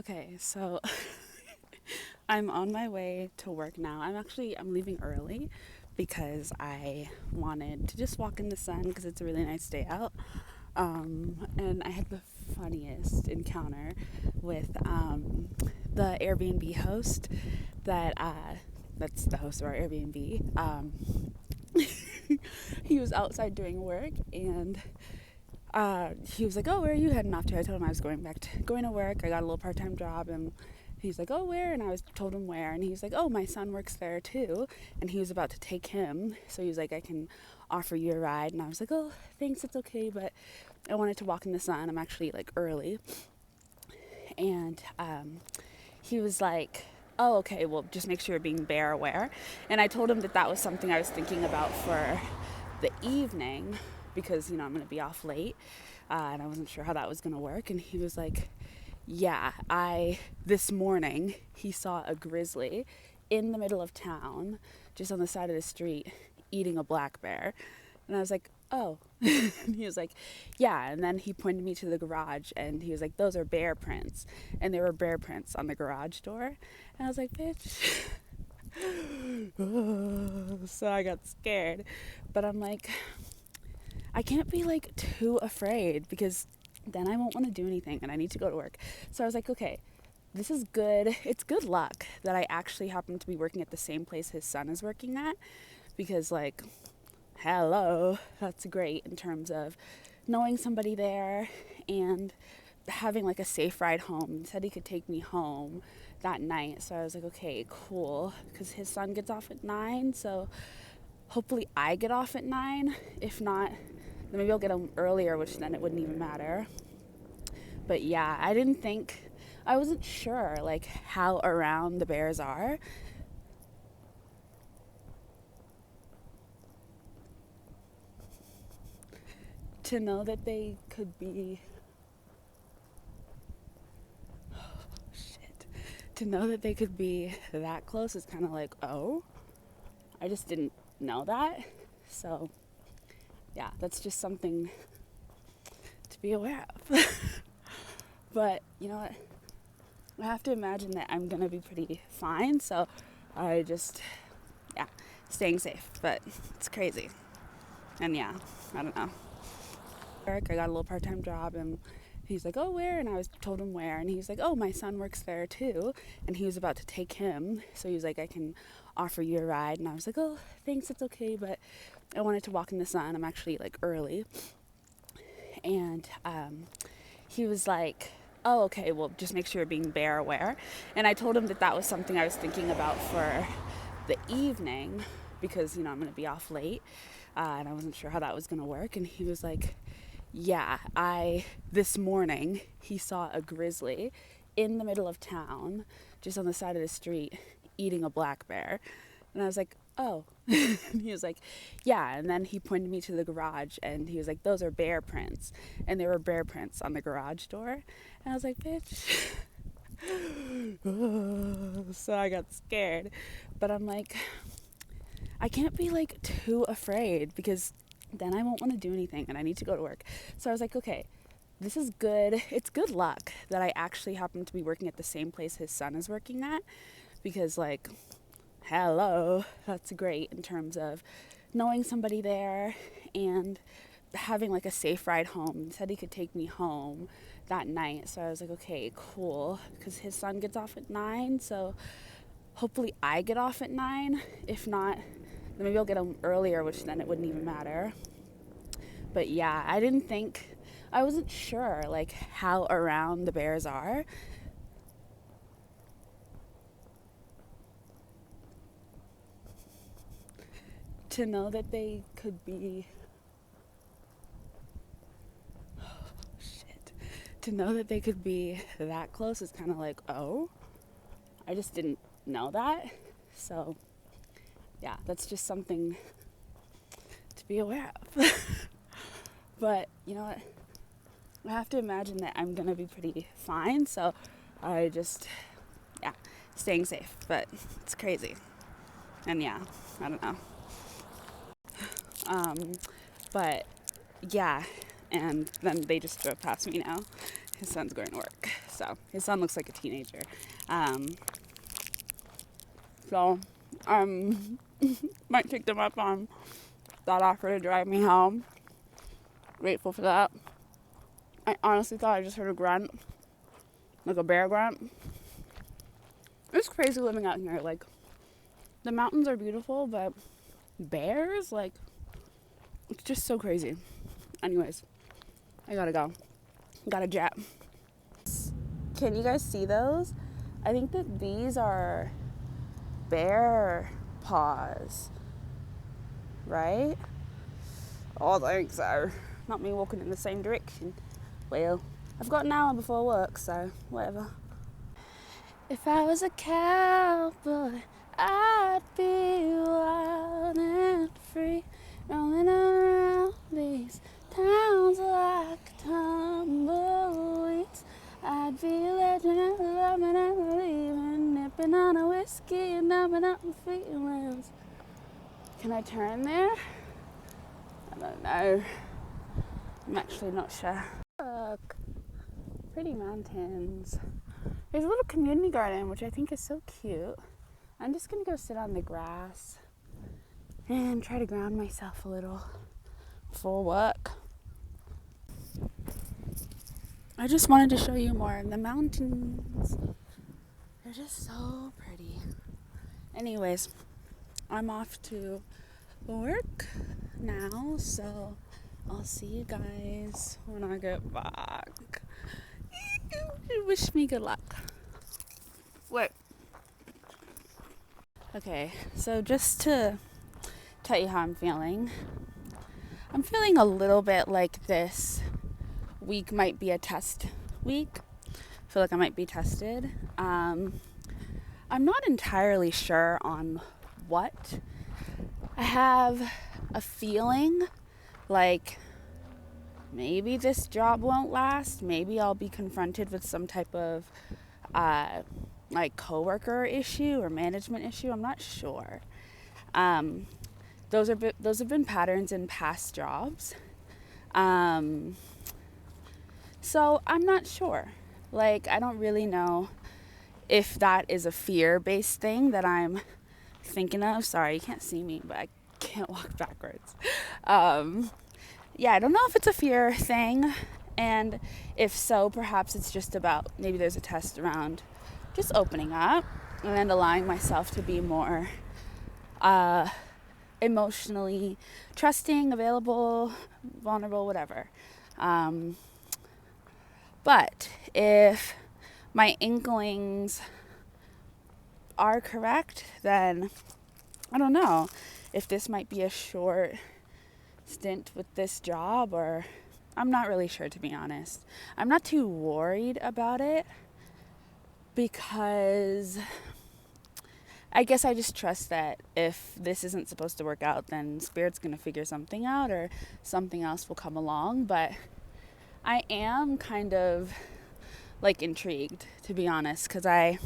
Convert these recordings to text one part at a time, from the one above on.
Okay, so I'm on my way to work now. I'm leaving early because I wanted to just walk in the sun because it's a really nice day out. And I had the funniest encounter with the Airbnb host that's the host of our Airbnb. He was outside doing work and he was like, "Oh, where are you heading off to?" I told him I was going to work. I got a little part-time job, and he's like, "Oh, where?" And I was told him where, and he's like, "Oh, my son works there too." And he was about to take him, so he was like, "I can offer you a ride." And I was like, "Oh, thanks, it's okay, but I wanted to walk in the sun. I'm actually like early." And he was like, "Oh, okay, well, just make sure you're being bear aware." And I told him that was something I was thinking about for the evening because, I'm going to be off late. And I wasn't sure how that was going to work. And he was like, "Yeah, this morning, he saw a grizzly in the middle of town, just on the side of the street, eating a black bear." And I was like, "Oh." And he was like, "Yeah." And then he pointed me to the garage and he was like, "Those are bear prints." And there were bear prints on the garage door. And I was like, "Bitch." So I got scared. But I'm like, I can't be like too afraid because then I won't want to do anything and I need to go to work. So I was like, okay, this is good. It's good luck that I actually happen to be working at the same place his son is working at because, like, hello, that's great in terms of knowing somebody there and having like a safe ride home. He said he could take me home that night. So I was like, okay, cool, because his son gets off at 9. So hopefully I get off at 9. If not, then maybe I'll get home earlier, which then it wouldn't even matter. But yeah, I wasn't sure like how around the bears are. To know that they could be, shit, to know that they could be that close is kind of like, oh, I just didn't know that. So yeah, that's just something to be aware of. But you know what? I have to imagine that I'm gonna be pretty fine. So I just, yeah, staying safe. But it's crazy. And yeah, I don't know. I got a little part-time job and he's like, "Oh, where?" And I was told him where, and he's like, "Oh, my son works there too." And he was about to take him, so he was like, "I can offer you a ride." And I was like, "Oh, thanks, it's okay, but I wanted to walk in the sun. I'm actually like early." And he was like, "Oh, okay, well, just make sure you're being bear aware." And I told him that was something I was thinking about for the evening because, I'm going to be off late. And I wasn't sure how that was going to work. And he was like, "Yeah, this morning, he saw a grizzly in the middle of town, just on the side of the street, eating a black bear." And I was like, "Oh." And he was like, "Yeah." And then he pointed me to the garage and he was like, "Those are bear prints." And there were bear prints on the garage door. And I was like, "Bitch." So I got scared. But I'm like, I can't be like too afraid because then I won't want to do anything and I need to go to work. So I was like, okay, this is good. It's good luck that I actually happen to be working at the same place his son is working at because, like, hello, that's great in terms of knowing somebody there and having like a safe ride home. He said he could take me home that night. So I was like, okay, cool, because his son gets off at 9. So hopefully I get off at 9. If not, then maybe I'll get home earlier, which then it wouldn't even matter. But yeah, I wasn't sure like how around the bears are. To know that they could be, shit, to know that they could be that close is kind of like, oh, I just didn't know that. So yeah, that's just something to be aware of. But you know what? I have to imagine that I'm gonna be pretty fine. So I just, yeah, staying safe. But it's crazy. And yeah, I don't know. Um, but yeah, and then they just drove past me now. His son's going to work. So his son looks like a teenager. So might take them up on that offer to drive me home. Grateful for that. I honestly thought I just heard a grunt, like a bear grunt. It's crazy living out here. Like, the mountains are beautiful, but bears, like, it's just so crazy. Anyways, I gotta go. Gotta jet. Can you guys see those? I think that these are bear paws, right? Oh, thanks, so. Not me walking in the same direction. Well, I've got an hour before work, so whatever. If I was a cowboy, I'd be wild and free, rolling around these towns like tumbleweeds. I'd be legend and loving and leaving, nipping on a whiskey and numbing up my feelings. Can I turn there? I don't know. I'm actually not sure. Look, pretty mountains. There's a little community garden, which I think is so cute. I'm just gonna go sit on the grass and try to ground myself a little before work. I just wanted to show you more of the mountains. They're just so pretty. Anyways, I'm off to work now, so I'll see you guys when I get back. Wish me good luck. Wait. Okay, so just to tell you how I'm feeling a little bit like this week might be a test week. I feel like I might be tested. I'm not entirely sure on what. I have a feeling like maybe this job won't last. Maybe I'll be confronted with some type of like coworker issue or management issue. I'm not sure. Those have been patterns in past jobs. So I'm not sure. Like, I don't really know if that is a fear-based thing that I'm thinking of. Sorry, you can't see me, but I can't walk backwards. Yeah, I don't know if it's a fear thing, and if so, perhaps it's just about, maybe there's a test around just opening up and allowing myself to be more emotionally trusting, available, vulnerable, whatever. But if my inklings are correct, then I don't know if this might be a short stint with this job, or I'm not really sure, to be honest. I'm not too worried about it because I guess I just trust that if this isn't supposed to work out, then Spirit's gonna figure something out or something else will come along. But I am kind of like intrigued, to be honest, because I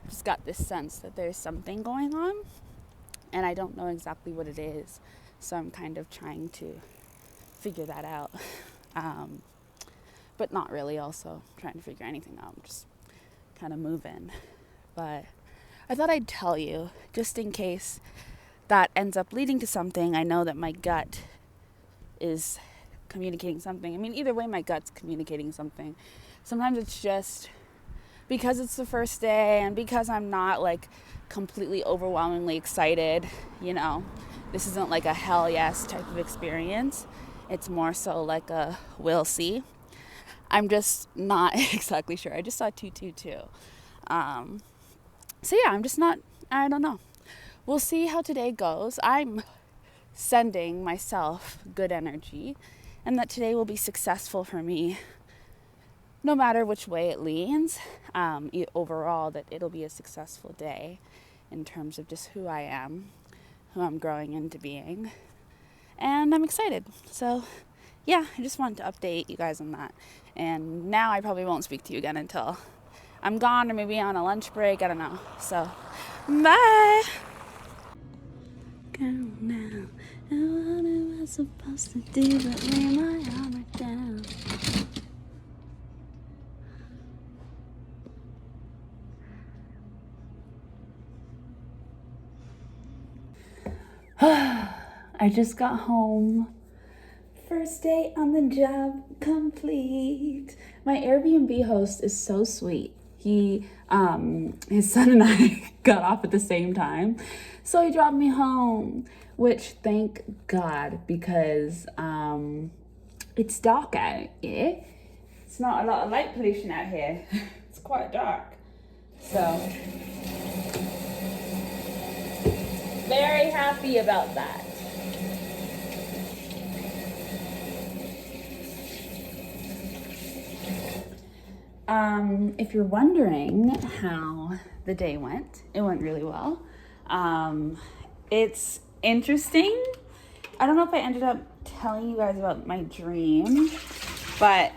just got this sense that there's something going on and I don't know exactly what it is. So I'm kind of trying to figure that out. But not really also trying to figure anything out. I'm just kind of moving. But I thought I'd tell you, just in case that ends up leading to something. I know that my gut is communicating something. I mean, either way, my gut's communicating something. Sometimes it's just because it's the first day and because I'm not like completely overwhelmingly excited, you know, this isn't like a hell yes type of experience. It's more so like a we'll see. I'm just not exactly sure. I just saw 222. So yeah, I'm just not, I don't know. We'll see how today goes. I'm sending myself good energy and that today will be successful for me no matter which way it leans. Overall, that it'll be a successful day in terms of just who I am, who I'm growing into being. And I'm excited. So yeah, I just wanted to update you guys on that. And now I probably won't speak to you again until I'm gone or maybe on a lunch break. I don't know. So bye. Go now. And what am I supposed to do but lay my armor down? I just got home. First day on the job complete. My Airbnb host is so sweet. His son and I got off at the same time. So he dropped me home, which thank God, because it's dark out here. It's not a lot of light pollution out here. It's quite dark. So, very happy about that. If you're wondering how the day went, it went really well. It's interesting. I don't know if I ended up telling you guys about my dream, but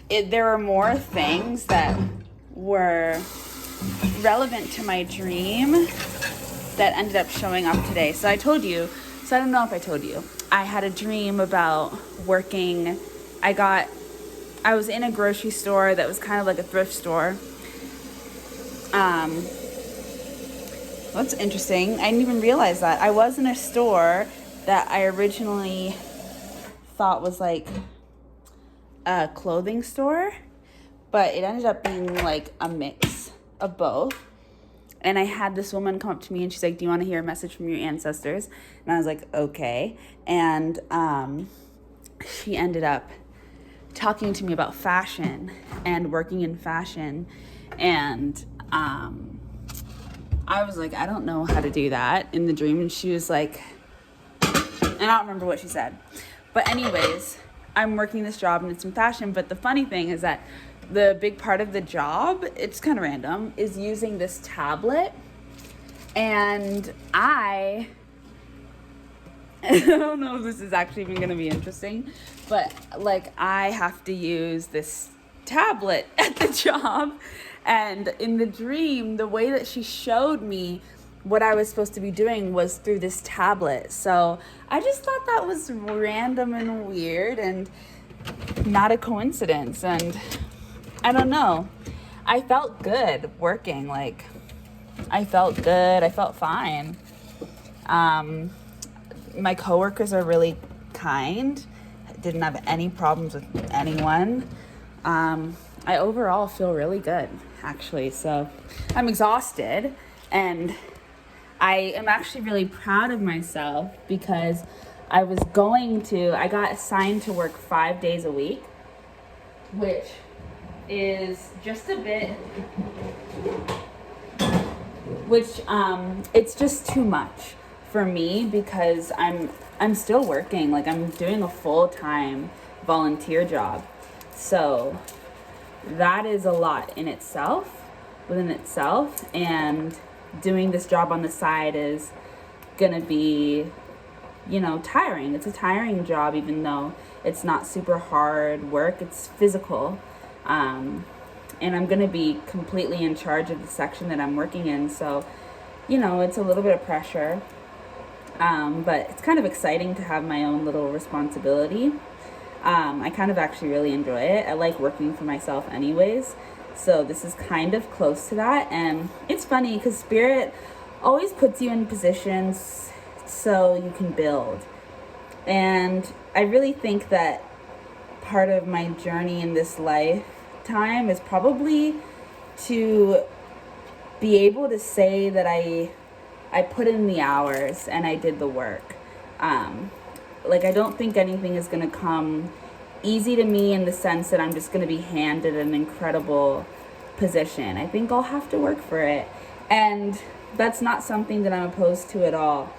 there were more things that were relevant to my dream that ended up showing up today. So I told you, so I don't know if I told you, I had a dream about working. I was in a grocery store that was kind of like a thrift store. That's interesting. I didn't even realize that. I was in a store that I originally thought was like a clothing store, but it ended up being like a mix of both. And I had this woman come up to me and she's like, "Do you want to hear a message from your ancestors?" And I was like, "Okay." And she ended up talking to me about fashion and working in fashion. And I was like, "I don't know how to do that," in the dream. And she was like, and I don't remember what she said. But anyways, I'm working this job and it's in fashion. But the funny thing is that the big part of the job, it's kind of random, is using this tablet. And I don't know if this is actually even going to be interesting, but like I have to use this tablet at the job. And in the dream, the way that she showed me what I was supposed to be doing was through this tablet. So I just thought that was random and weird and not a coincidence. And I don't know. I felt good working. Like, I felt good. I felt fine. My coworkers are really kind. Didn't have any problems with anyone. I overall feel really good, actually. So I'm exhausted, and I am actually really proud of myself because I got assigned to work 5 days a week, which is just a bit, it's just too much for me because I'm still working. Like, I'm doing a full-time volunteer job. So that is a lot within itself, and doing this job on the side is gonna be, tiring. It's a tiring job, even though it's not super hard work. It's physical. And I'm gonna be completely in charge of the section that I'm working in. So, it's a little bit of pressure. But it's kind of exciting to have my own little responsibility. I kind of actually really enjoy it. I like working for myself anyways. So this is kind of close to that. And it's funny because Spirit always puts you in positions so you can build. And I really think that part of my journey in this lifetime is probably to be able to say that I put in the hours and I did the work. I don't think anything is going to come easy to me in the sense that I'm just going to be handed an incredible position. I think I'll have to work for it. And that's not something that I'm opposed to at all.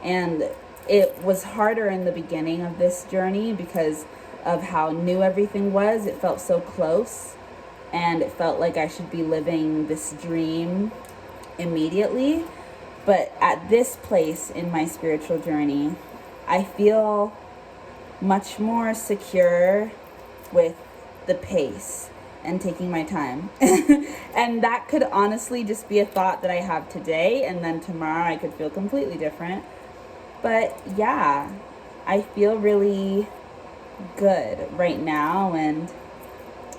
And it was harder in the beginning of this journey because of how new everything was. It felt so close, and it felt like I should be living this dream immediately. But at this place in my spiritual journey, I feel much more secure with the pace and taking my time. And that could honestly just be a thought that I have today, and then tomorrow I could feel completely different. But yeah, I feel really good right now, and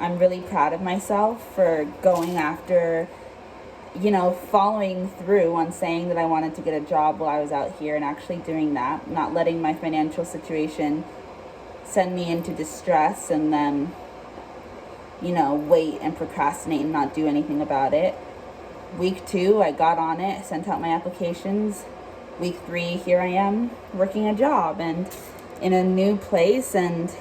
I'm really proud of myself for going after following through on saying that I wanted to get a job while I was out here and actually doing that, not letting my financial situation send me into distress and then, wait and procrastinate and not do anything about it. Week 2, I got on it, sent out my applications. Week 3, here I am working a job and in a new place, and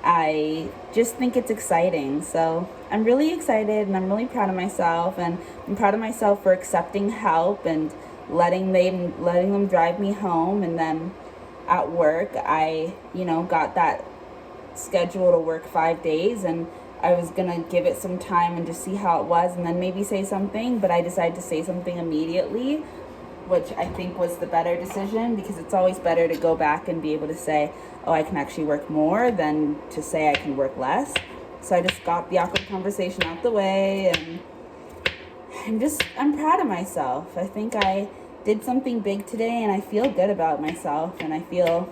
I just think it's exciting. So I'm really excited and I'm really proud of myself, and I'm proud of myself for accepting help and letting them drive me home. And then at work, I, got that schedule to work 5 days, and I was gonna give it some time and just see how it was and then maybe say something, but I decided to say something immediately, which I think was the better decision, because it's always better to go back and be able to say, oh, I can actually work more, than to say I can work less. So I just got the awkward conversation out the way, and I'm proud of myself. I think I did something big today, and I feel good about myself, and I feel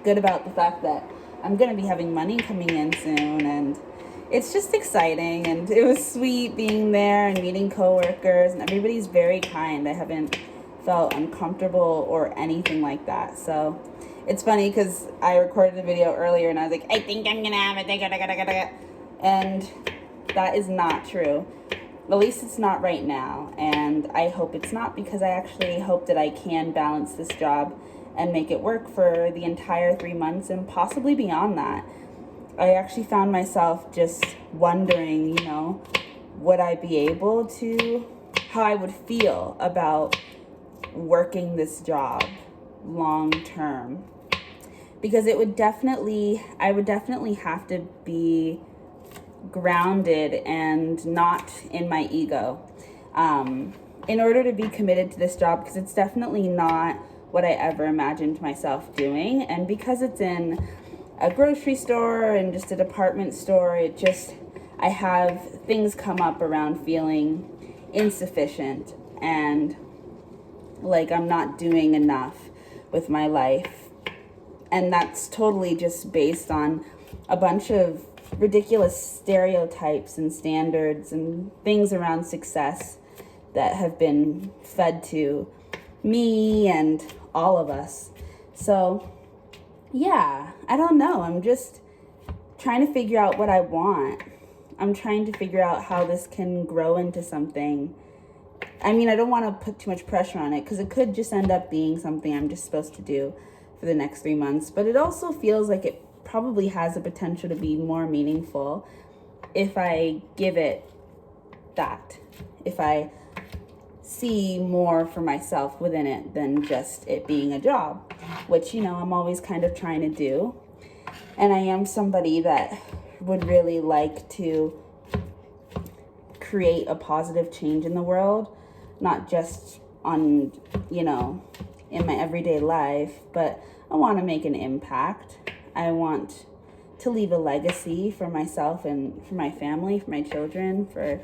good about the fact that I'm going to be having money coming in soon, and it's just exciting. And it was sweet being there and meeting coworkers, and everybody's very kind. I haven't felt uncomfortable or anything like that. So it's funny because I recorded a video earlier and I was like, I think I'm going to have it. And that is not true. At least it's not right now. And I hope it's not, because I actually hope that I can balance this job and make it work for the entire 3 months and possibly beyond that. I actually found myself just wondering, would I be able to, how I would feel about working this job long term. Because I would definitely have to be grounded and not in my ego in order to be committed to this job, because it's definitely not what I ever imagined myself doing. And because it's in a grocery store and just a department store, I have things come up around feeling insufficient and like I'm not doing enough with my life. And that's totally just based on a bunch of ridiculous stereotypes and standards and things around success that have been fed to me and all of us. So yeah, I don't know. I'm just trying to figure out what I want. I'm trying to figure out how this can grow into something. I mean, I don't want to put too much pressure on it, because it could just end up being something I'm just supposed to do for the next 3 months. But it also feels like it probably has the potential to be more meaningful if I give it that. If I see more for myself within it than just it being a job, which, I'm always kind of trying to do. And I am somebody that would really like to create a positive change in the world, not just on, in my everyday life, but I want to make an impact. I want to leave a legacy for myself and for my family, for my children, for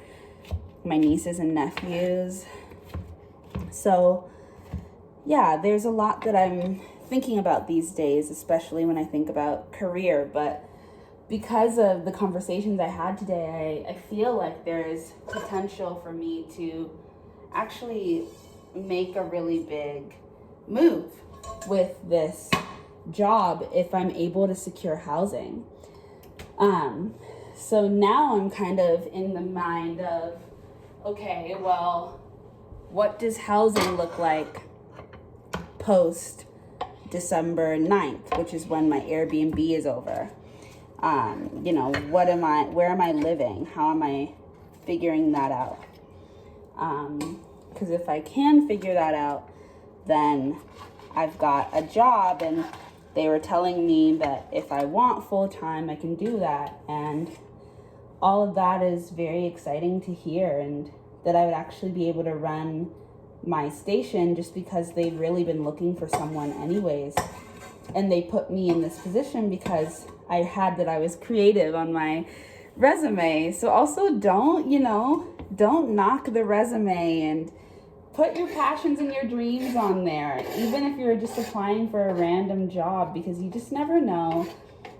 my nieces and nephews. So yeah, there's a lot that I'm thinking about these days, especially when I think about career. But because of the conversations I had today, I feel like there's potential for me to actually make a really big move with this job if I'm able to secure housing. So now I'm kind of in the mind of, okay, well, what does housing look like post December 9th, which is when my Airbnb is over? Where am I living? How am I figuring that out? Because if I can figure that out, then I've got a job, and they were telling me that if I want full-time, I can do that. And all of that is very exciting to hear, and that I would actually be able to run my station, just because they've really been looking for someone anyways. And they put me in this position because I was creative on my resume. So also don't knock the resume, and put your passions and your dreams on there, even if you're just applying for a random job, because you just never know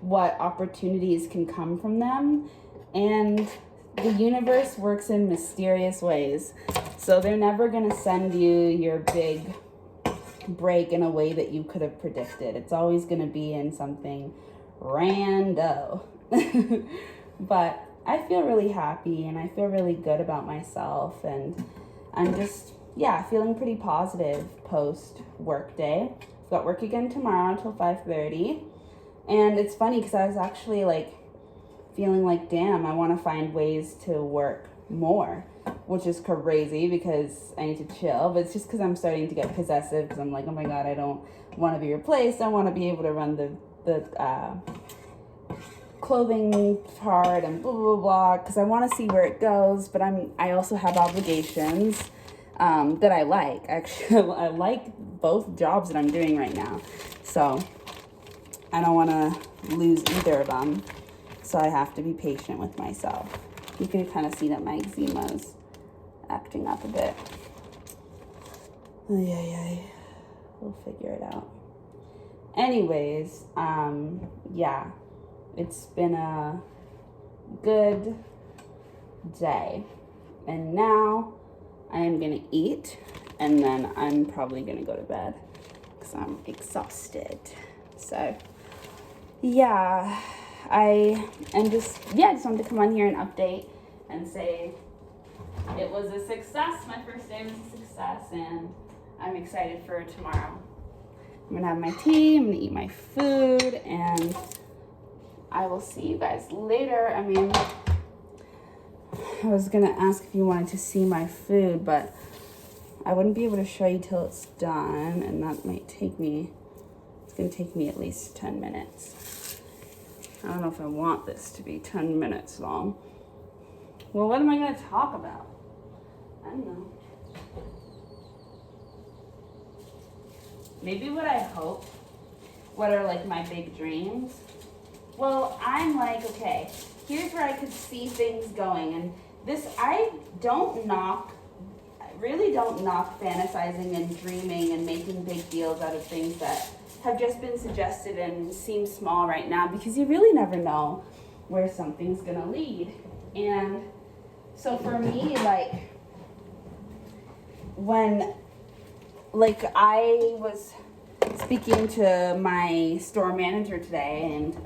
what opportunities can come from them. And the universe works in mysterious ways. So they're never going to send you your big break in a way that you could have predicted. It's always going to be in something rando. But I feel really happy and I feel really good about myself, and I'm just, feeling pretty positive post work day. I've got work again tomorrow until 5:30. And it's funny because I was actually like feeling like, damn, I want to find ways to work more, which is crazy because I need to chill. But it's just because I'm starting to get possessive because I'm like, oh my God, I don't want to be replaced. I want to be able to run the clothing part and blah, blah, blah, because I want to see where it goes. But I also have obligations that I like. Actually, I like both jobs that I'm doing right now. So I don't want to lose either of them. So I have to be patient with myself. You can kind of see that my eczema is acting up a bit. We'll figure it out. Anyways, it's been a good day. And now I am going to eat, and then I'm probably going to go to bed because I'm exhausted. So, I am just wanted to come on here and update and say it was a success. My first day was a success, and I'm excited for tomorrow. I'm gonna have my tea, I'm gonna eat my food, and I will see you guys later. I mean, I was gonna ask if you wanted to see my food, but I wouldn't be able to show you till it's done, and that might take me, it's gonna take me at least 10 minutes. I don't know if I want this to be 10 minutes long. Well, what am I gonna talk about? I don't know. Maybe what I hope, what are like my big dreams? Well, I'm like, okay, here's where I could see things going. And this, I really don't knock fantasizing and dreaming and making big deals out of things that have just been suggested and seem small right now, because you really never know where something's gonna lead. And so for me, like, when, like, I was speaking to my store manager today, and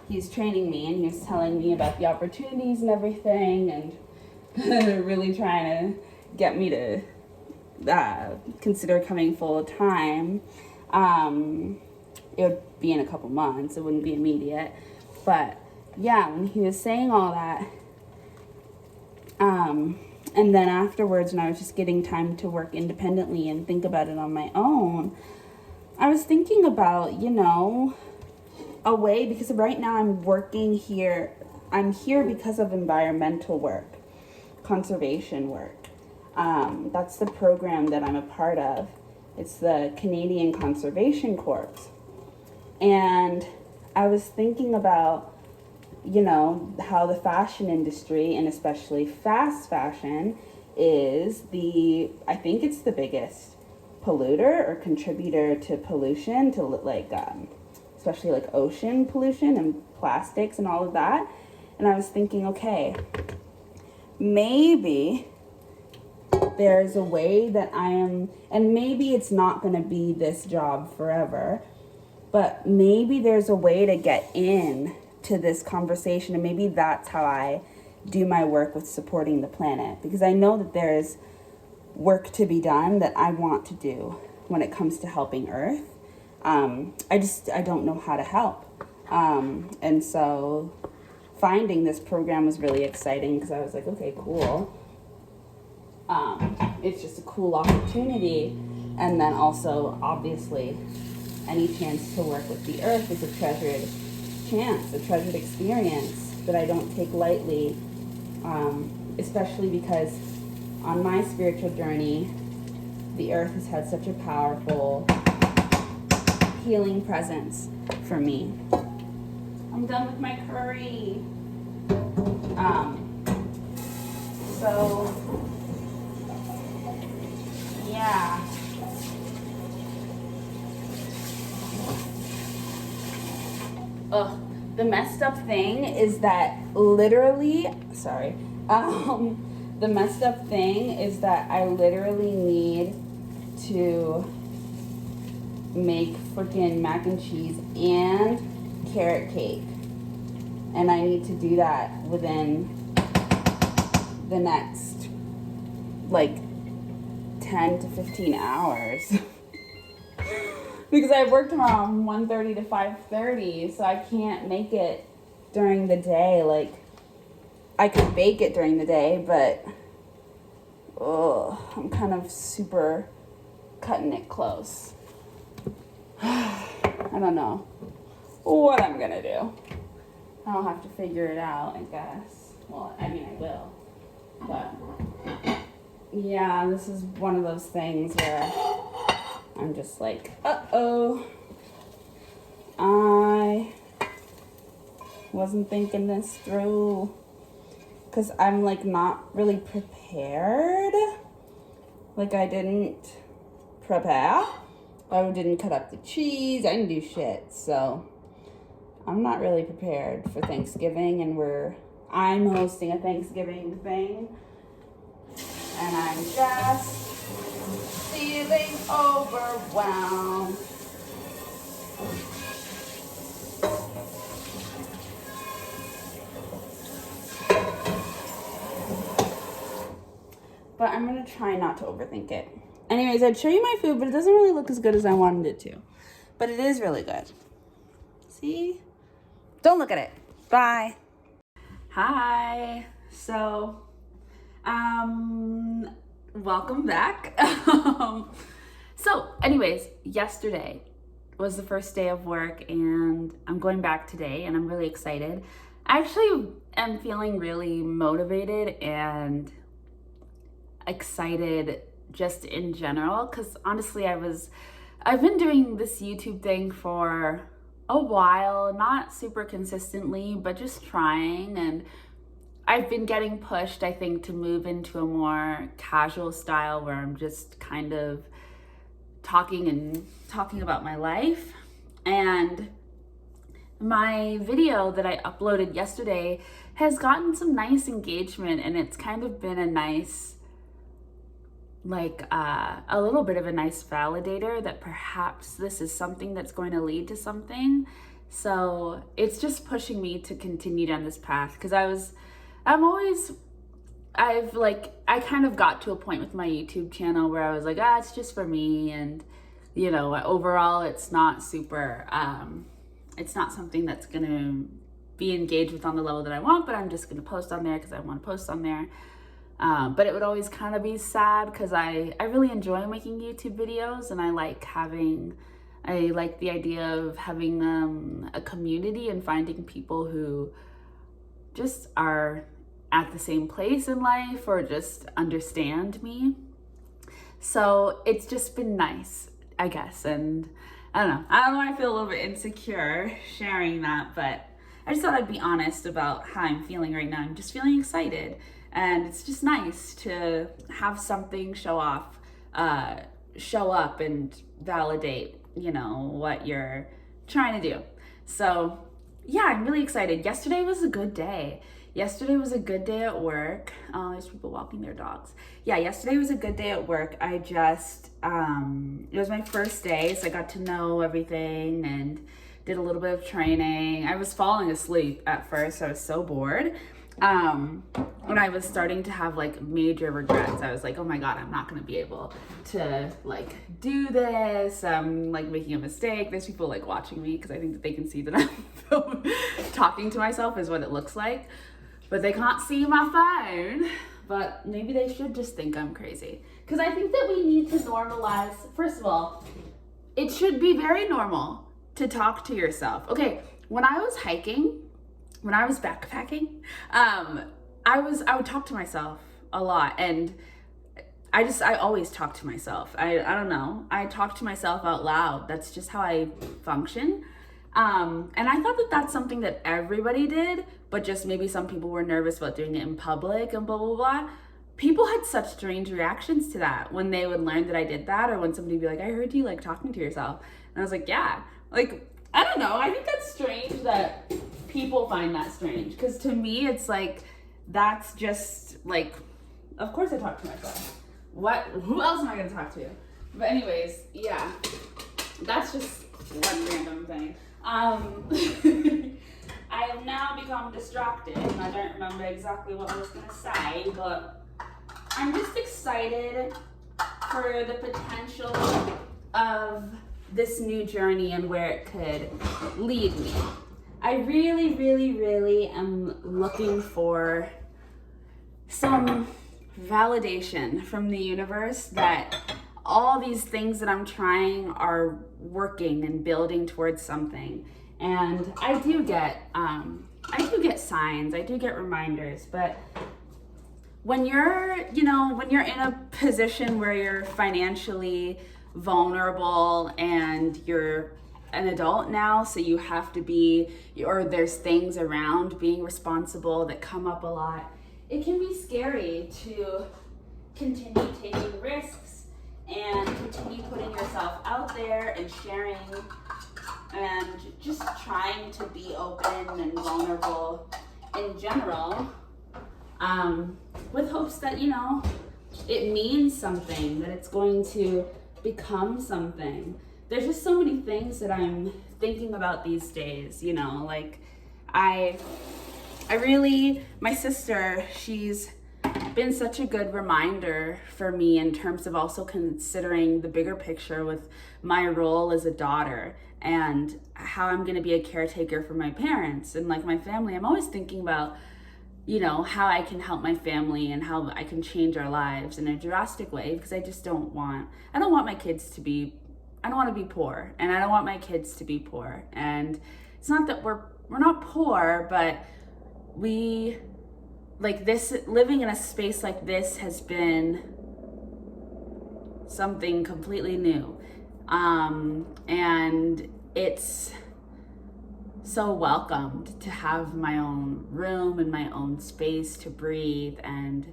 he's training me, and he was telling me about the opportunities and everything, and really trying to get me to consider coming full time. It would be in a couple months. It wouldn't be immediate. But yeah, when he was saying all that, and then afterwards, when I was just getting time to work independently and think about it on my own, I was thinking about, a way, because right now I'm working here. I'm here because of environmental work, conservation work. That's the program that I'm a part of. It's the Canadian Conservation Corps. And I was thinking about, how the fashion industry, and especially fast fashion, is I think it's the biggest polluter or contributor to pollution, to like, especially like ocean pollution and plastics and all of that. And I was thinking, okay, maybe there's a way that and maybe it's not going to be this job forever, but maybe there's a way to get in to this conversation, and maybe that's how I do my work with supporting the planet, because I know that there's work to be done that I want to do when it comes to helping Earth. I don't know how to help. And so finding this program was really exciting, because I was like, okay, cool. It's just a cool opportunity. And then also, obviously, any chance to work with the Earth is a treasured chance, a treasured experience that I don't take lightly, especially because on my spiritual journey, the Earth has had such a powerful healing presence for me. I'm done with my curry. So yeah. Ugh, the messed up thing is that literally, The messed up thing is that I literally need to make freaking mac and cheese and carrot cake. And I need to do that within the next, like, 10 to 15 hours. Because I worked around 1:30 to 5:30, so I can't make it during the day. Like, I could bake it during the day, but I'm kind of super cutting it close. I don't know what I'm gonna do. I'll have to figure it out, I guess. Well, I mean, I will. But, yeah, this is one of those things where I'm just like, uh-oh. I wasn't thinking this through. Because I'm, like, not really prepared. Like, I didn't prepare. I didn't cut up the cheese. I didn't do shit. So, I'm not really prepared for Thanksgiving. And I'm hosting a Thanksgiving thing. And I'm just feeling overwhelmed. But I'm going to try not to overthink it. Anyways, I'd show you my food, but it doesn't really look as good as I wanted it to. But it is really good. See? Don't look at it. Bye. Hi. So, welcome back. So, anyways, yesterday was the first day of work, and I'm going back today, and I'm really excited. I actually am feeling really motivated and excited just in general, because honestly I've been doing this YouTube thing for a while, not super consistently, but just trying, and I've been getting pushed, I think, to move into a more casual style where I'm just kind of talking about my life. And my video that I uploaded yesterday has gotten some nice engagement, and it's kind of been a nice, like a little bit of a nice validator that perhaps this is something that's going to lead to something. So it's just pushing me to continue down this path, because I kind of got to a point with my YouTube channel where I was like, it's just for me, and you know, overall it's not super, it's not something that's gonna be engaged with on the level that I want, but I'm just gonna post on there because I want to post on there. But it would always kind of be sad, because I really enjoy making YouTube videos, and I like the idea of having a community and finding people who just are at the same place in life or just understand me. So it's just been nice, I guess. And I don't know why I feel a little bit insecure sharing that, but I just thought I'd be honest about how I'm feeling right now. I'm just feeling excited. And it's just nice to have something show up and validate, you know, what you're trying to do. So yeah, I'm really excited. Yesterday was a good day. Yesterday was a good day at work. There's people walking their dogs. Yeah, yesterday was a good day at work. I just, it was my first day, so I got to know everything and did a little bit of training. I was falling asleep at first. I was so bored. When I was starting to have like major regrets, I was like, oh my God, I'm not going to be able to like do this. I'm like making a mistake. There's people like watching me, because I think that they can see that I'm talking to myself is what it looks like, but they can't see my phone. But maybe they should just think I'm crazy, because I think that we need to normalize. First of all, it should be very normal to talk to yourself. Okay, when I was hiking, when I was backpacking, I would talk to myself a lot, and I always talk to myself. I don't know. I talk to myself out loud. That's just how I function. And I thought that that's something that everybody did, but just maybe some people were nervous about doing it in public and blah, blah, blah. People had such strange reactions to that when they would learn that I did that, or when somebody would be like, I heard you like talking to yourself. And I was like, yeah, like, I don't know. I think that's strange that people find that strange, because to me, it's like, that's just like, of course I talk to myself. Who else am I gonna talk to? But anyways, yeah, that's just one random thing. I have now become distracted and I don't remember exactly what I was gonna say, but I'm just excited for the potential of this new journey and where it could lead me. I really, really, really am looking for some validation from the universe that all these things that I'm trying are working and building towards something. And I do get signs, I do get reminders, but when you're in a position where you're financially vulnerable and you're an adult now, so you have to be, or there's things around being responsible that come up a lot, it can be scary to continue taking risks and continue putting yourself out there and sharing and just trying to be open and vulnerable in general, with hopes that, it means something, that it's going to become something. There's just so many things that I'm thinking about these days, like my sister, she's been such a good reminder for me in terms of also considering the bigger picture with my role as a daughter and how I'm going to be a caretaker for my parents and like my family. I'm always thinking about, how I can help my family and how I can change our lives in a drastic way, because I don't want my kids to be, I don't want to be poor, and I don't want my kids to be poor. And it's not that we're not poor, but we, like this, living in a space like this has been something completely new. And it's so welcomed to have my own room and my own space to breathe, and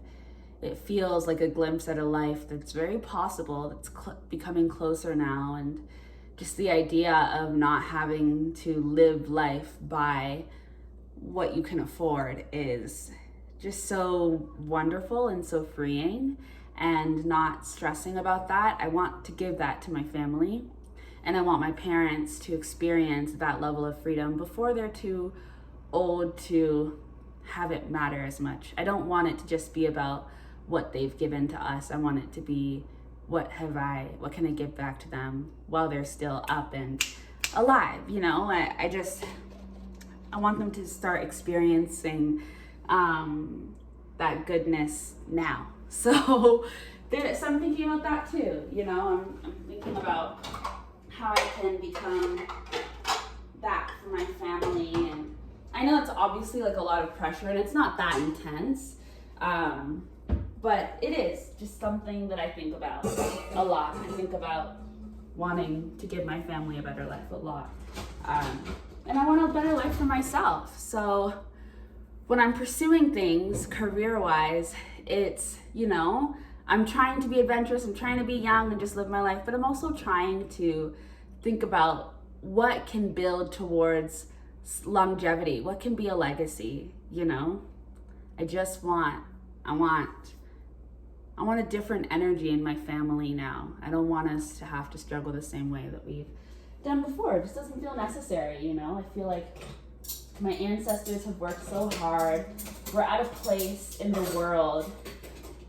it feels like a glimpse at a life that's very possible, that's becoming closer now. And just the idea of not having to live life by what you can afford is just so wonderful and so freeing, and not stressing about that. I want to give that to my family, and I want my parents to experience that level of freedom before they're too old to have it matter as much. I don't want it to just be about what they've given to us. I want it to be, what can I give back to them while they're still up and alive, I want them to start experiencing that goodness now. So I'm thinking about that too, I'm thinking about how I can become that for my family. And I know it's obviously like a lot of pressure and it's not that intense, but it is just something that I think about a lot. I think about wanting to give my family a better life a lot. And I want a better life for myself. So when I'm pursuing things career-wise, it's, I'm trying to be adventurous, I'm trying to be young and just live my life, but I'm also trying to think about what can build towards longevity, what can be a legacy, I want a different energy in my family now. I don't want us to have to struggle the same way that we've done before. It just doesn't feel necessary, I feel like my ancestors have worked so hard. We're at a place in the world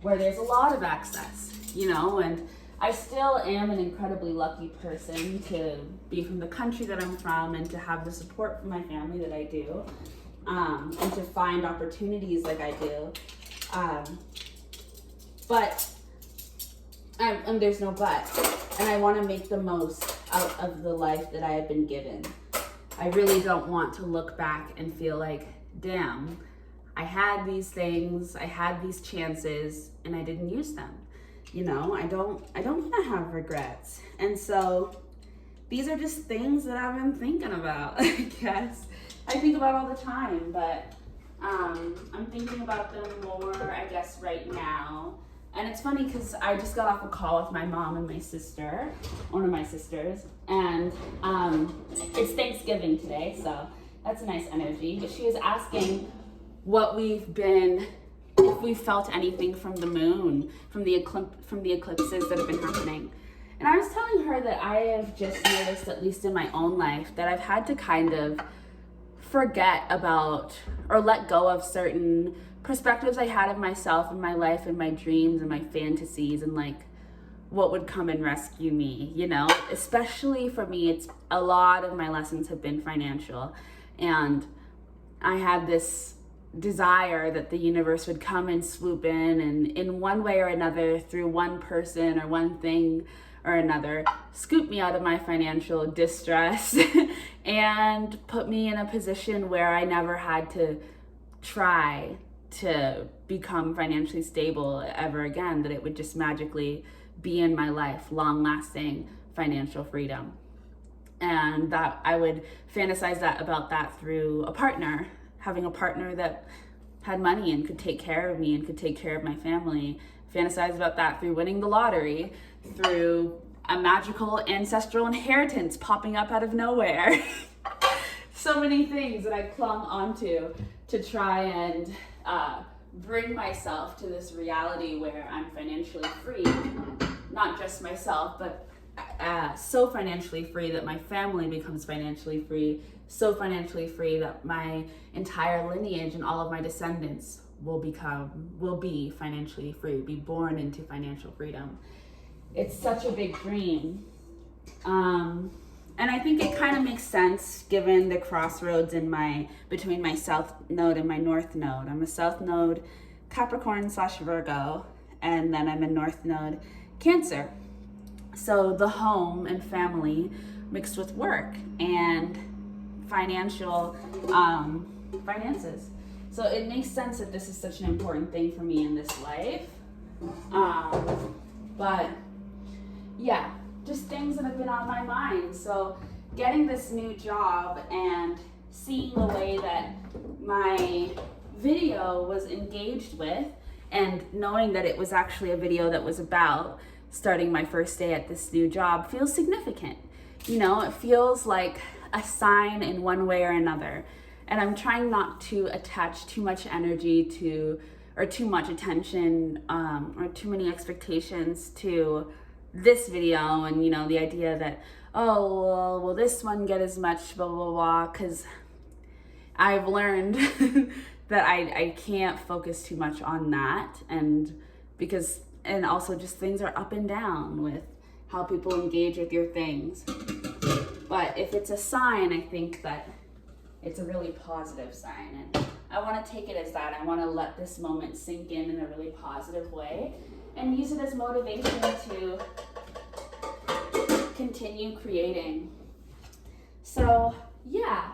where there's a lot of access, and I still am an incredibly lucky person to be from the country that I'm from and to have the support from my family that I do, and to find opportunities like I do. And there's no but, and I want to make the most out of the life that I have been given. I really don't want to look back and feel like, damn, I had these things, I had these chances, and I didn't use them. I don't want to have regrets. And so these are just things that I've been thinking about, I guess. I think about all the time, but I'm thinking about them more, I guess, right now. And it's funny because I just got off a call with my mom and my sister, one of my sisters, and it's Thanksgiving today, so that's a nice energy. But she was asking what we've been, if we've felt anything from the moon, from the eclipses that have been happening. And I was telling her that I have just noticed, at least in my own life, that I've had to kind of forget about or let go of certain perspectives I had of myself and my life and my dreams and my fantasies and like what would come and rescue me, you know? Especially for me, it's a lot of my lessons have been financial. And I had this desire that the universe would come and swoop in one way or another, through one person or one thing or another, scoop me out of my financial distress and put me in a position where I never had to try to become financially stable ever again, that it would just magically be in my life, long-lasting financial freedom. And that I would fantasize about that through a partner, having a partner that had money and could take care of me and could take care of my family. Fantasize about that through winning the lottery, through a magical ancestral inheritance popping up out of nowhere. So many things that I clung onto to try and bring myself to this reality where I'm financially free. Not just myself, but so financially free that my family becomes financially free, so financially free that my entire lineage and all of my descendants will be financially free, be born into financial freedom. It's such a big dream. And I think it kind of makes sense given the crossroads between my South Node and my North Node. I'm a South Node Capricorn/Virgo, and then I'm a North Node Cancer. So the home and family mixed with work and finances. So it makes sense that this is such an important thing for me in this life. But yeah, just things that have been on my mind. So getting this new job and seeing the way that my video was engaged with, and knowing that it was actually a video that was about starting my first day at this new job feels significant. You know, it feels like a sign in one way or another. And I'm trying not to attach too much energy to, or too much attention, or too many expectations to this video, and, you know, the idea that, oh, well, will this one get as much, blah, blah, blah, because I've learned that I can't focus too much on that, and also just things are up and down with how people engage with your things. But if it's a sign, I think that it's a really positive sign, and I want to take it as that. I want to let this moment sink in a really positive way and use it as motivation to continue creating. So yeah,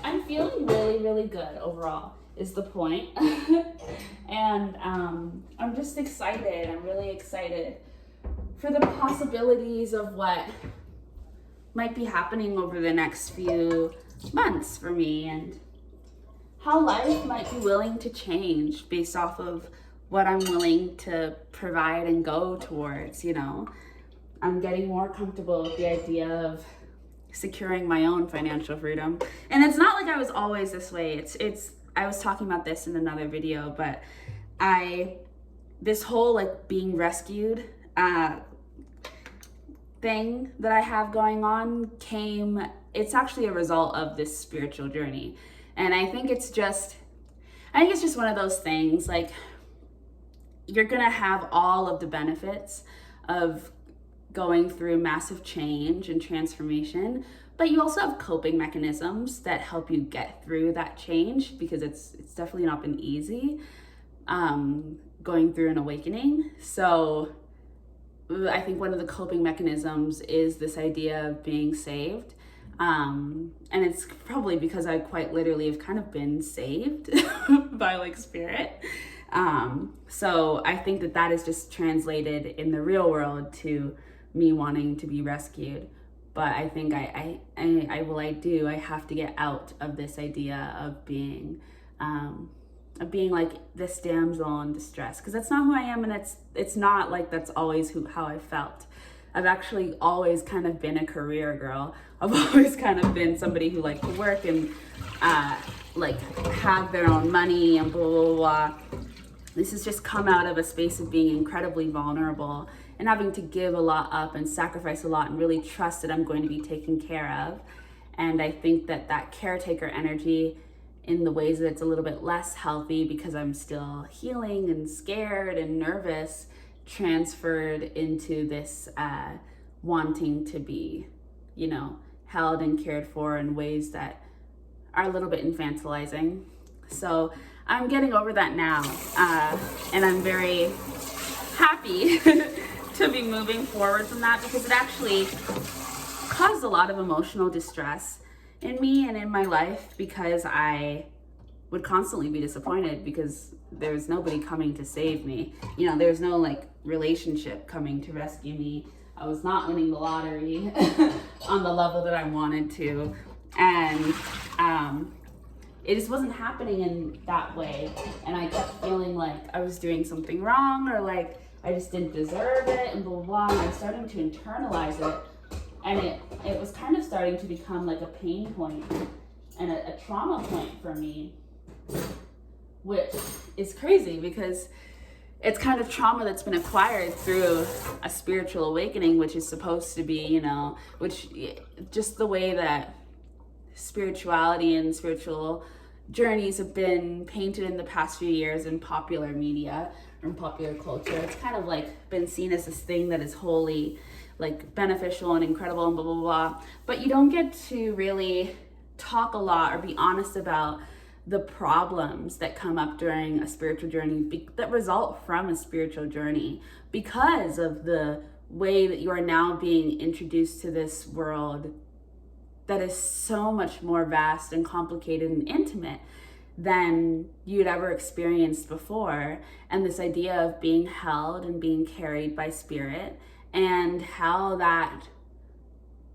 I'm feeling really, really good overall is the point. And I'm just excited. I'm really excited for the possibilities of what might be happening over the next few months for me, and how life might be willing to change based off of what I'm willing to provide and go towards, you know. I'm getting more comfortable with the idea of securing my own financial freedom. And it's not like I was always this way. I was talking about this in another video, but this whole like being rescued thing that I have going on it's actually a result of this spiritual journey. And I think it's just one of those things, like, you're gonna have all of the benefits of going through massive change and transformation, but you also have coping mechanisms that help you get through that change, because it's definitely not been easy going through an awakening. So I think one of the coping mechanisms is this idea of being saved. And it's probably because I quite literally have kind of been saved by like spirit. So I think that is just translated in the real world to me wanting to be rescued. But I think I have to get out of this idea of being like this damsel in distress, because that's not who I am, and it's not like that's always how I felt. I've actually always kind of been a career girl. I've always kind of been somebody who liked to work and like have their own money and blah, blah, blah. This has just come out of a space of being incredibly vulnerable and having to give a lot up and sacrifice a lot and really trust that I'm going to be taken care of. And I think that that caretaker energy, in the ways that it's a little bit less healthy because I'm still healing and scared and nervous, transferred into this wanting to be, you know, held and cared for in ways that are a little bit infantilizing. So I'm getting over that now, and I'm very happy to be moving forward from that, because it actually caused a lot of emotional distress in me and in my life, because I would constantly be disappointed because there's nobody coming to save me. You know, there's no like relationship coming to rescue me. I was not winning the lottery on the level that I wanted to. And it just wasn't happening in that way. And I kept feeling like I was doing something wrong, or like I just didn't deserve it, and blah, blah, blah. And I'm starting to internalize it. And it was kind of starting to become like a pain point and a trauma point for me, which is crazy because it's kind of trauma that's been acquired through a spiritual awakening, which is supposed to be, you know, which just the way that spirituality and spiritual journeys have been painted in the past few years in popular media or in popular culture. It's kind of like been seen as this thing that is wholly like beneficial and incredible and blah, blah, blah. But you don't get to really talk a lot or be honest about the problems that come up during a spiritual journey that result from a spiritual journey, because of the way that you are now being introduced to this world that is so much more vast and complicated and intimate than you'd ever experienced before. And this idea of being held and being carried by spirit, and how that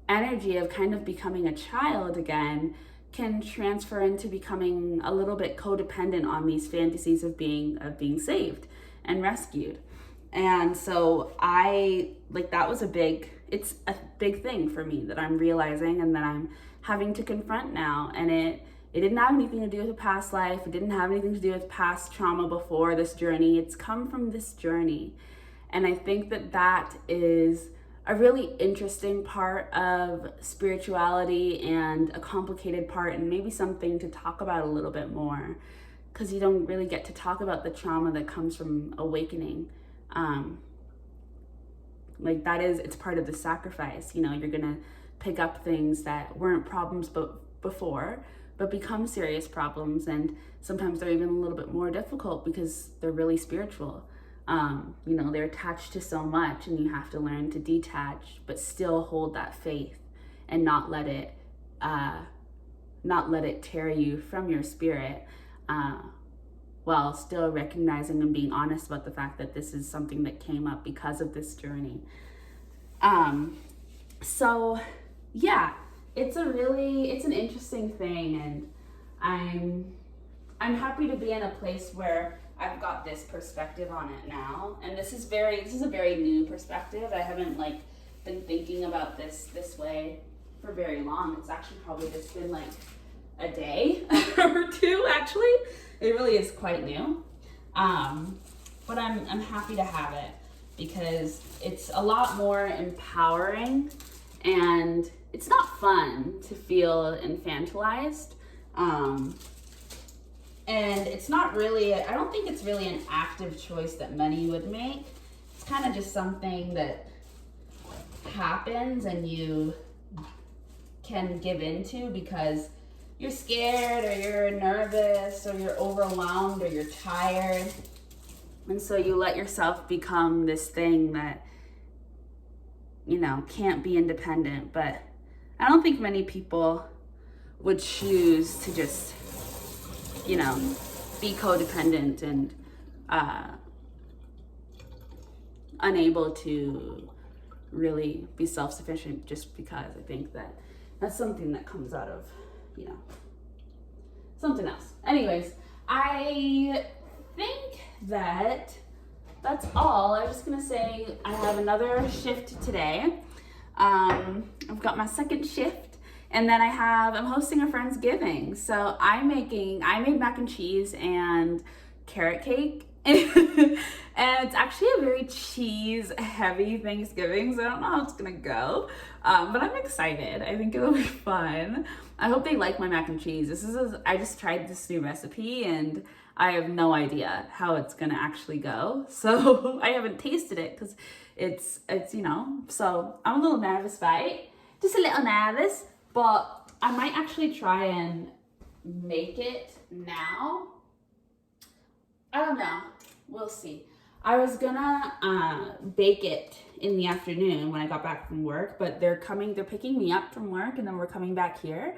energy of kind of becoming a child again can transfer into becoming a little bit codependent on these fantasies of being saved and rescued. And so that was it's a big thing for me that I'm realizing and that I'm having to confront now. And it didn't have anything to do with a past life. It didn't have anything to do with past trauma before this journey. It's come from this journey. And I think that that is a really interesting part of spirituality, and a complicated part, and maybe something to talk about a little bit more, because you don't really get to talk about the trauma that comes from awakening. It's part of the sacrifice. You know, you're gonna pick up things that weren't problems before, but become serious problems, and sometimes they're even a little bit more difficult because they're really spiritual. You know, they're attached to so much, and you have to learn to detach, but still hold that faith and not let it tear you from your spirit, while still recognizing and being honest about the fact that this is something that came up because of this journey. So yeah, it's an interesting thing, and I'm happy to be in a place where I've got this perspective on it now, and this is a very new perspective. I haven't been thinking about this way for very long. It's actually probably just been like a day or two. Actually, it really is quite new. But I'm happy to have it, because it's a lot more empowering, and it's not fun to feel infantilized. And it's not really, I don't think it's really an active choice that many would make. It's kind of just something that happens and you can give into because you're scared, or you're nervous, or you're overwhelmed, or you're tired. And so you let yourself become this thing that, you know, can't be independent. But I don't think many people would choose to just, you know, be codependent and unable to really be self-sufficient, just because I think that that's something that comes out of, you know, something else. Anyways, I think that's all. I was just gonna say I have another shift today. I've got my second shift And then I'm hosting a Friendsgiving. So I made mac and cheese and carrot cake. And it's actually a very cheese heavy Thanksgiving, so I don't know how it's gonna go. But I'm excited. I think it'll be fun. I hope they like my mac and cheese. I just tried this new recipe and I have no idea how it's gonna actually go. So I haven't tasted it because it's so I'm a little nervous about it. Just a little nervous, but I might actually try and make it now. I don't know. We'll see. I was gonna bake it in the afternoon when I got back from work, but they're picking me up from work and then we're coming back here.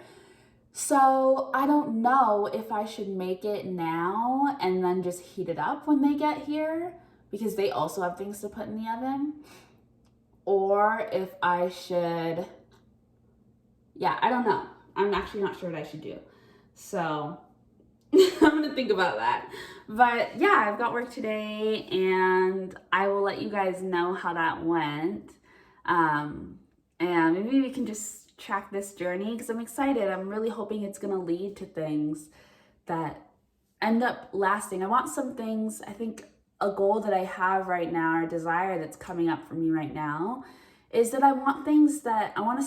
So I don't know if I should make it now and then just heat it up when they get here because they also have things to put in the oven. Or if I should, I don't know. I'm actually not sure what I should do. So I'm gonna think about that. But yeah, I've got work today and I will let you guys know how that went. And maybe we can just track this journey because I'm excited. I'm really hoping it's gonna lead to things that end up lasting. I want some things, I think a goal that I have right now, or a desire that's coming up for me right now, is that I want things that I want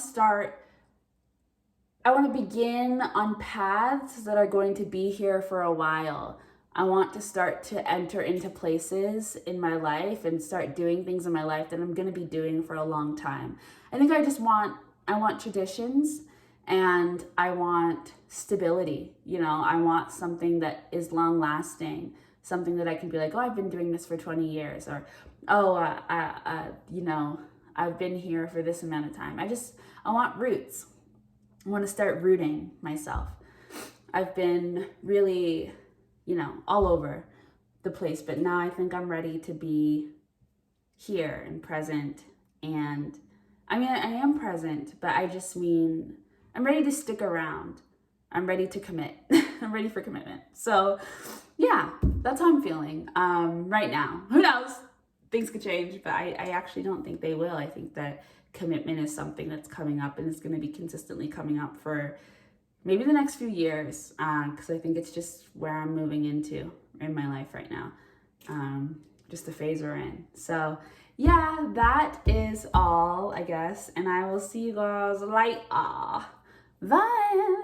to begin on paths that are going to be here for a while. I want to start to enter into places in my life and start doing things in my life that I'm going to be doing for a long time. I think I want traditions and I want stability. I want something that is long lasting, something that I can be like, oh, I've been doing this for 20 years, or, I've been here for this amount of time. I want roots. I want to start rooting myself. I've been really, all over the place, but now I think I'm ready to be here and present. And I am present, but I just mean I'm ready to stick around. I'm ready to commit. I'm ready for commitment. So yeah, that's how I'm feeling right now. Who knows? Things could change, but I actually don't think they will. I think that commitment is something that's coming up and it's going to be consistently coming up for maybe the next few years, because I think it's just where I'm moving into in my life right now, just the phase we're in. So yeah, that is all, I guess, and I will see you guys later. Bye.